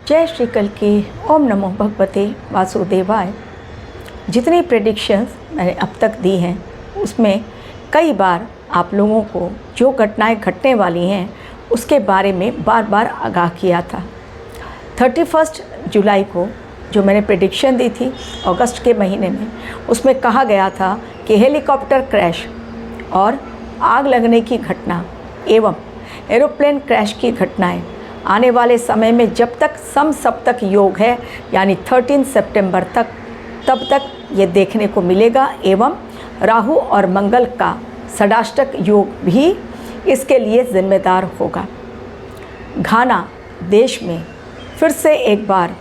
जय श्री कल की ओम नमो भगवते वासुदेवाय। जितनी प्रेडिक्शंस मैंने अब तक दी हैं उसमें कई बार आप लोगों को जो घटनाएं घटने वाली हैं उसके बारे में बार बार आगाह किया था। 31 जुलाई को जो मैंने प्रेडिक्शन दी थी अगस्त के महीने में, उसमें कहा गया था कि हेलीकॉप्टर क्रैश और आग लगने की घटना एवं एरोप्लेन क्रैश की घटनाएं आने वाले समय में जब तक समसप्तक योग है यानी 13 सितंबर तक, तब तक ये देखने को मिलेगा एवं राहु और मंगल का षडाष्टक योग भी इसके लिए जिम्मेदार होगा। घाना देश में फिर से एक बार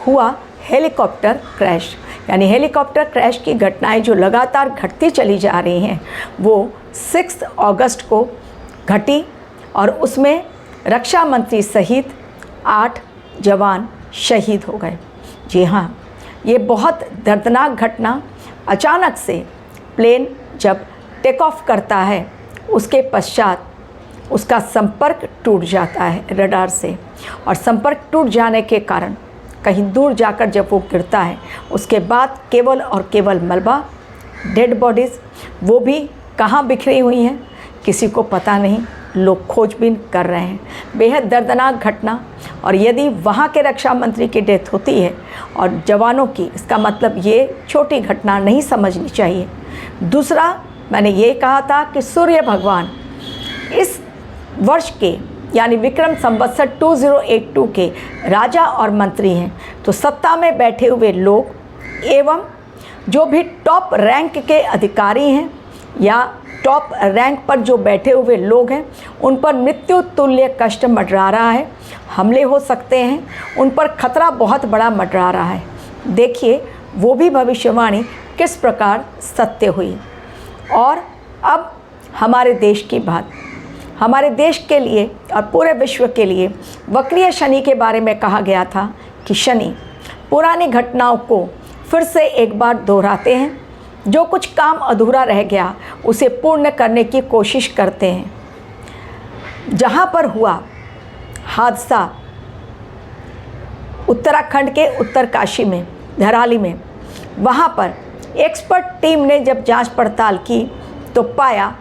हुआ हेलीकॉप्टर क्रैश, यानी हेलीकॉप्टर क्रैश की घटनाएं जो लगातार घटती चली जा रही हैं वो 6 अगस्त को घटी और उसमें रक्षा मंत्री सहित 8 जवान शहीद हो गए। जी हाँ, ये बहुत दर्दनाक घटना। अचानक से प्लेन जब टेक ऑफ करता है उसके पश्चात उसका संपर्क टूट जाता है रडार से, और संपर्क टूट जाने के कारण कहीं दूर जाकर जब वो गिरता है उसके बाद केवल और केवल मलबा, डेड बॉडीज़ वो भी कहाँ बिखरी हुई हैं किसी को पता नहीं, लोग खोजबीन कर रहे हैं। बेहद दर्दनाक घटना। और यदि वहाँ के रक्षा मंत्री की डेथ होती है और जवानों की, इसका मतलब ये छोटी घटना नहीं समझनी चाहिए। दूसरा, मैंने ये कहा था कि सूर्य भगवान इस वर्ष के यानी विक्रम संवत्सर 2082 के राजा और मंत्री हैं, तो सत्ता में बैठे हुए लोग एवं जो भी टॉप रैंक के अधिकारी हैं या टॉप रैंक पर जो बैठे हुए लोग हैं उन पर मृत्यु तुल्य कष्ट मंडरा रहा है, हमले हो सकते हैं, उन पर खतरा बहुत बड़ा मंडरा रहा है। देखिए वो भी भविष्यवाणी किस प्रकार सत्य हुई। और अब हमारे देश की बात, हमारे देश के लिए और पूरे विश्व के लिए वक्रीय शनि के बारे में कहा गया था कि शनि पुरानी घटनाओं को फिर से एक बार दोहराते हैं, जो कुछ काम अधूरा रह गया उसे पूर्ण करने की कोशिश करते हैं। जहाँ पर हुआ हादसा उत्तराखंड के उत्तरकाशी में, धराली में, वहाँ पर एक्सपर्ट टीम ने जब जांच पड़ताल की तो पाया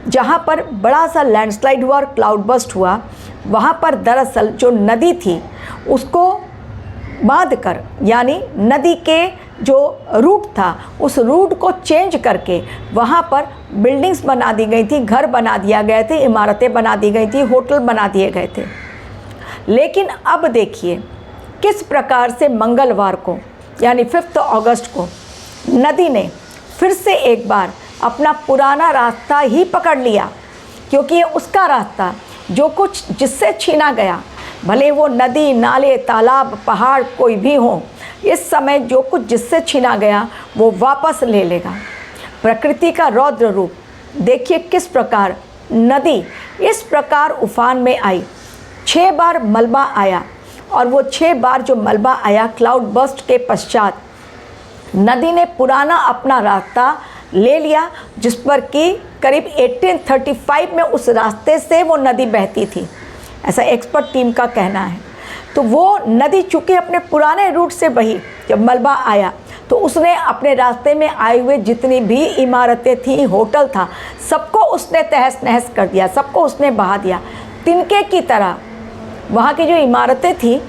जहाँ पर बड़ा सा लैंडस्लाइड हुआ और क्लाउड बस्ट हुआ, वहाँ पर दरअसल जो नदी थी उसको बांधकर, यानी नदी के जो रूट था उस रूट को चेंज करके वहाँ पर बिल्डिंग्स बना दी गई थी, घर बना दिया गए थे, इमारतें बना दी गई थी, होटल बना दिए गए थे। लेकिन अब देखिए किस प्रकार से मंगलवार को यानी 5 अगस्त को नदी ने फिर से एक बार अपना पुराना रास्ता ही पकड़ लिया, क्योंकि ये उसका रास्ता जो कुछ जिससे छीना गया, भले वो नदी, नाले, तालाब, पहाड़ कोई भी हो, इस समय जो कुछ जिससे छीना गया वो वापस ले लेगा। प्रकृति का रौद्र रूप देखिए किस प्रकार नदी इस प्रकार उफान में आई। 6 बार मलबा आया और वो 6 बार जो मलबा आया क्लाउड बस्ट के पश्चात नदी ने पुराना अपना रास्ता ले लिया, जिस पर कि करीब 1835 में उस रास्ते से वो नदी बहती थी, ऐसा एक्सपर्ट टीम का कहना है। तो वो नदी चूँकि अपने पुराने रूट से बही, जब मलबा आया तो उसने अपने रास्ते में आए हुए जितनी भी इमारतें थी, होटल था, सबको उसने तहस नहस कर दिया, सबको उसने बहा दिया। तिनके की तरह वहाँ की जो इमारतें थी,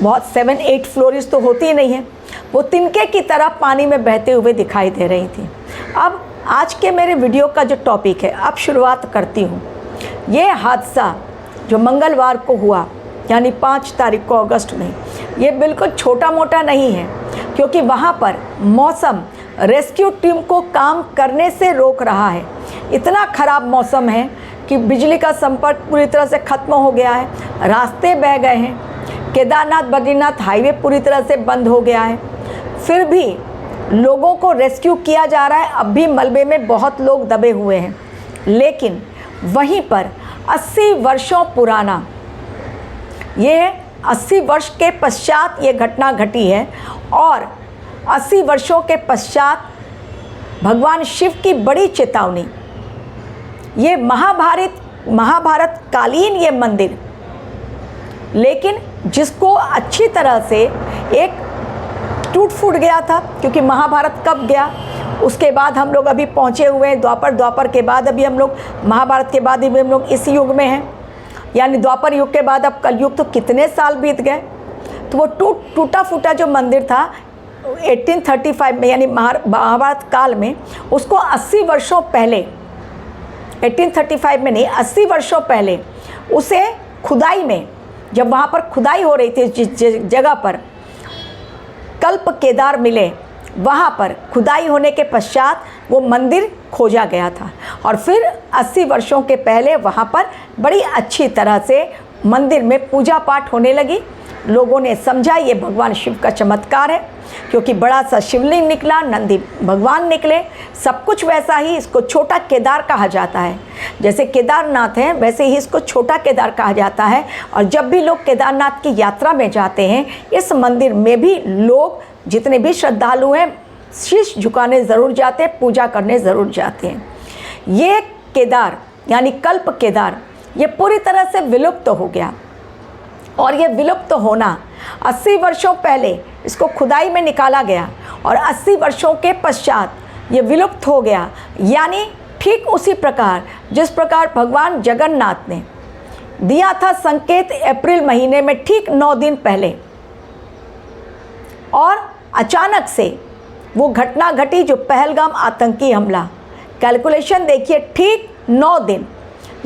बहुत 7-8 फ्लोरीज तो होती ही नहीं है, वो तिनके की तरह पानी में बहते हुए दिखाई दे रही थी। अब आज के मेरे वीडियो का जो टॉपिक है, अब शुरुआत करती हूँ। ये हादसा जो मंगलवार को हुआ यानी 5 तारीख को अगस्त में, ये बिल्कुल छोटा मोटा नहीं है, क्योंकि वहाँ पर मौसम रेस्क्यू टीम को काम करने से रोक रहा है। इतना ख़राब मौसम है कि बिजली का संपर्क पूरी तरह से ख़त्म हो गया है, रास्ते बह गए हैं, केदारनाथ बद्रीनाथ हाईवे पूरी तरह से बंद हो गया है। फिर भी लोगों को रेस्क्यू किया जा रहा है, अब भी मलबे में बहुत लोग दबे हुए हैं। लेकिन वहीं पर 80 वर्षों पुराना, ये 80 वर्ष के पश्चात ये घटना घटी है और 80 वर्षों के पश्चात भगवान शिव की बड़ी चेतावनी। ये महाभारत कालीन ये मंदिर, लेकिन जिसको अच्छी तरह से एक टूट फूट गया था, क्योंकि महाभारत कब गया, उसके बाद हम लोग अभी पहुँचे हुए हैं द्वापर के बाद अभी हम लोग महाभारत के बाद अभी हम लोग इस युग में हैं, यानी द्वापर युग के बाद अब कलयुग, तो कितने साल बीत गए। तो वो टूटा फूटा जो मंदिर था 1835 में, यानी महाभारत काल में, उसको 80 वर्षों पहले, 1835 में नहीं 80 वर्षों पहले उसे खुदाई में, जब वहाँ पर खुदाई हो रही थी जिस जगह पर कल्प केदार मिले, वहाँ पर खुदाई होने के पश्चात वो मंदिर खोजा गया था और फिर 80 वर्षों के पहले वहाँ पर बड़ी अच्छी तरह से मंदिर में पूजा पाठ होने लगी। लोगों ने समझा ये भगवान शिव का चमत्कार है, क्योंकि बड़ा सा शिवलिंग निकला, नंदी भगवान निकले, सब कुछ वैसा ही। इसको छोटा केदार कहा जाता है, जैसे केदारनाथ है वैसे ही इसको छोटा केदार कहा जाता है। और जब भी लोग केदारनाथ की यात्रा में जाते हैं, इस मंदिर में भी लोग जितने भी श्रद्धालु हैं शीश झुकाने ज़रूर जाते हैं, पूजा करने ज़रूर जाते हैं। ये केदार यानी कल्प केदार ये पूरी तरह से विलुप्त हो गया, और ये विलुप्त होना 80 वर्षों पहले इसको खुदाई में निकाला गया और 80 वर्षों के पश्चात ये विलुप्त हो गया। यानी ठीक उसी प्रकार जिस प्रकार भगवान जगन्नाथ ने दिया था संकेत अप्रैल महीने में ठीक 9 दिन पहले, और अचानक से वो घटना घटी जो पहलगाम आतंकी हमला। कैलकुलेशन देखिए, ठीक 9 दिन,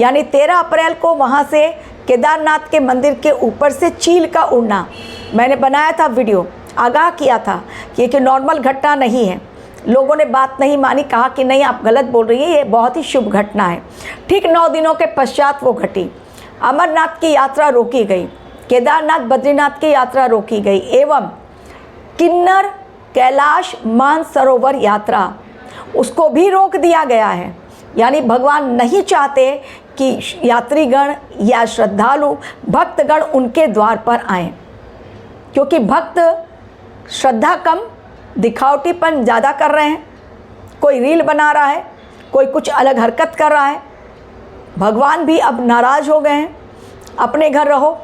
यानी 13 अप्रैल को वहाँ से केदारनाथ के मंदिर के ऊपर से चील का उड़ना, मैंने बनाया था वीडियो, आगाह किया था कि ये नॉर्मल घटना नहीं है। लोगों ने बात नहीं मानी, कहा कि नहीं आप गलत बोल रही है, ये बहुत ही शुभ घटना है। ठीक 9 दिनों के पश्चात वो घटी। अमरनाथ की यात्रा रोकी गई, केदारनाथ बद्रीनाथ की यात्रा रोकी गई, एवं किन्नर कैलाश मानसरोवर यात्रा उसको भी रोक दिया गया है। यानी भगवान नहीं चाहते कि यात्रीगण या श्रद्धालु भक्तगण उनके द्वार पर आएं, क्योंकि भक्त श्रद्धा कम, दिखावटीपन ज़्यादा कर रहे हैं। कोई रील बना रहा है, कोई कुछ अलग हरकत कर रहा है। भगवान भी अब नाराज़ हो गए हैं, अपने घर रहो,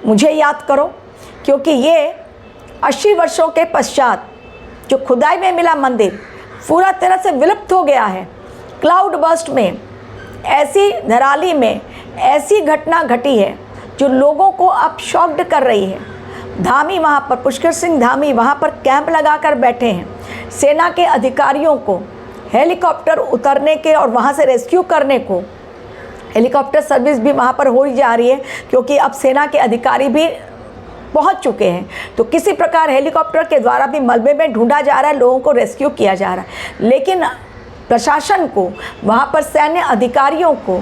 मुझे याद करो। क्योंकि ये 80 वर्षों के पश्चात जो खुदाई में मिला मंदिर पूरा तरह से विलुप्त हो गया है। क्लाउड बर्स्ट में ऐसी धराली में ऐसी घटना घटी है जो लोगों को अब शॉक्ड कर रही है। धामी वहाँ पर, पुष्कर सिंह धामी वहाँ पर कैंप लगाकर बैठे हैं। सेना के अधिकारियों को हेलीकॉप्टर उतरने के और वहाँ से रेस्क्यू करने को, हेलीकॉप्टर सर्विस भी वहाँ पर हो ही जा रही है, क्योंकि अब सेना के अधिकारी भी पहुंच चुके हैं। तो किसी प्रकार हेलीकॉप्टर के द्वारा भी मलबे में ढूंढा जा रहा है, लोगों को रेस्क्यू किया जा रहा है। लेकिन प्रशासन को, वहाँ पर सैन्य अधिकारियों को,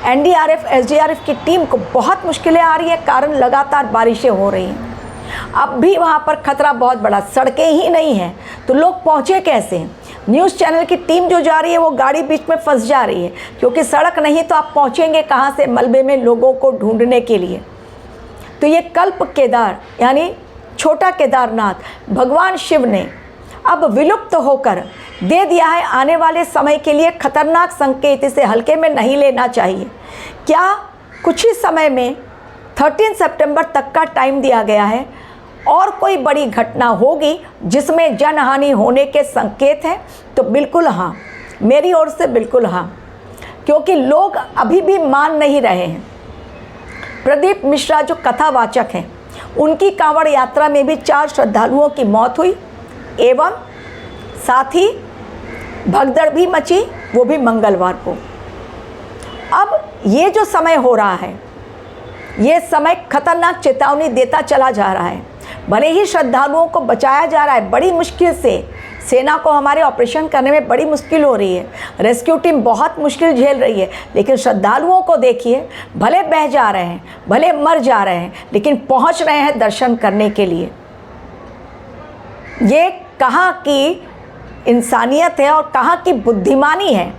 एनडीआरएफ एसडीआरएफ की टीम को बहुत मुश्किलें आ रही है, कारण लगातार बारिशें हो रही हैं। अब भी वहाँ पर खतरा बहुत बड़ा, सड़कें ही नहीं हैं तो लोग पहुँचे कैसे। न्यूज़ चैनल की टीम जो जा रही है वो गाड़ी बीच में फंस जा रही है, क्योंकि सड़क नहीं तो आप पहुँचेंगे कहाँ से मलबे में लोगों को ढूंढने के लिए। तो ये कल्प केदार यानी छोटा केदारनाथ भगवान शिव ने अब विलुप्त होकर दे दिया है। आने वाले समय के लिए खतरनाक संकेत, इसे हल्के में नहीं लेना चाहिए। क्या कुछ ही समय में 13 सितंबर तक का टाइम दिया गया है, और कोई बड़ी घटना होगी जिसमें जनहानि होने के संकेत हैं, तो बिल्कुल हाँ, मेरी ओर से बिल्कुल हाँ, क्योंकि लोग अभी भी मान नहीं रहे हैं। प्रदीप मिश्रा जो कथावाचक हैं, उनकी कांवड़ यात्रा में भी 4 श्रद्धालुओं की मौत हुई, एवं साथ ही भगदड़ भी मची, वो भी मंगलवार को। अब ये जो समय हो रहा है, ये समय खतरनाक चेतावनी देता चला जा रहा है। भले ही श्रद्धालुओं को बचाया जा रहा है बड़ी मुश्किल से, सेना को हमारे ऑपरेशन करने में बड़ी मुश्किल हो रही है, रेस्क्यू टीम बहुत मुश्किल झेल रही है, लेकिन श्रद्धालुओं को देखिए, भले बह जा रहे हैं, भले मर जा रहे हैं, लेकिन पहुंच रहे हैं दर्शन करने के लिए। ये कहाँ की इंसानियत है और कहाँ की बुद्धिमानी है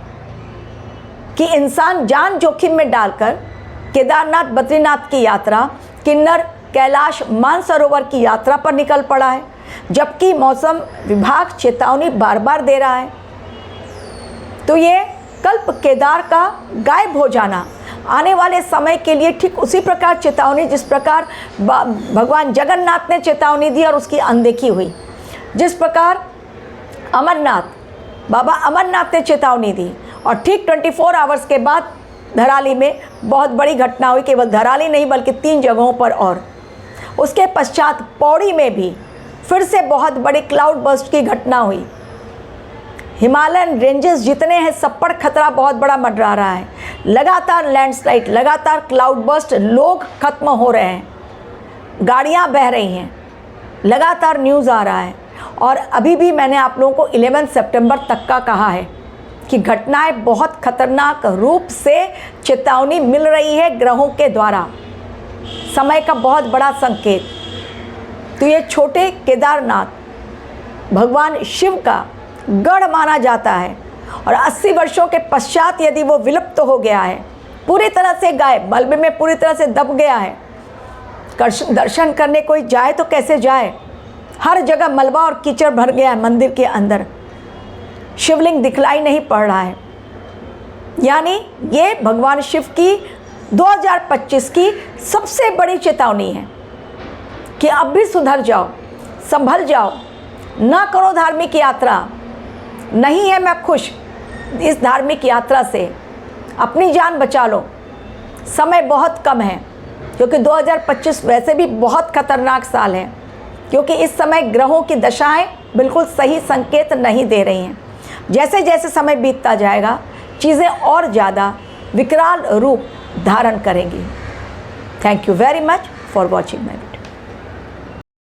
कि इंसान जान जोखिम में डालकर केदारनाथ बद्रीनाथ की यात्रा, किन्नर कैलाश मानसरोवर की यात्रा पर निकल पड़ा है, जबकि मौसम विभाग चेतावनी बार बार दे रहा है। तो ये कल्प केदार का गायब हो जाना आने वाले समय के लिए ठीक उसी प्रकार चेतावनी जिस प्रकार भगवान जगन्नाथ ने चेतावनी दी और उसकी अनदेखी हुई, जिस प्रकार बाबा अमरनाथ ने चेतावनी दी और ठीक 24 आवर्स के बाद धराली में बहुत बड़ी घटना हुई, केवल धराली नहीं बल्कि 3 जगहों पर। और उसके पश्चात पौड़ी में भी फिर से बहुत बड़ी क्लाउड बर्स्ट की घटना हुई। हिमालयन रेंजेस जितने हैं सब पर खतरा बहुत बड़ा मंडरा रहा है। लगातार लैंडस्लाइड, लगातार क्लाउड बर्स्ट, लोग खत्म हो रहे हैं, गाड़ियां बह रही हैं, लगातार न्यूज़ आ रहा है। और अभी भी मैंने आप लोगों को 11 सितंबर तक का कहा है कि घटनाएं बहुत खतरनाक रूप से चेतावनी मिल रही है ग्रहों के द्वारा, समय का बहुत बड़ा संकेत। तो ये छोटे केदारनाथ भगवान शिव का गढ़ माना जाता है और 80 वर्षों के पश्चात यदि वो विलुप्त हो गया है, पूरी तरह से गायब, मलबे में पूरी तरह से दब गया है, दर्शन करने कोई जाए तो कैसे जाए? हर जगह मलबा और कीचड़ भर गया है, मंदिर के अंदर शिवलिंग दिखलाई नहीं पड़ रहा है। यानी ये भगवान शिव की 2025 की सबसे बड़ी चेतावनी है कि अब भी सुधर जाओ, संभल जाओ, ना करो धार्मिक यात्रा। नहीं है मैं खुश इस धार्मिक यात्रा से, अपनी जान बचा लो, समय बहुत कम है, क्योंकि 2025 वैसे भी बहुत खतरनाक साल है, क्योंकि इस समय ग्रहों की दशाएं बिल्कुल सही संकेत नहीं दे रही हैं। जैसे जैसे समय बीतता जाएगा चीज़ें और ज़्यादा विकराल रूप धारण करेंगी। Thank you very much for watching my video.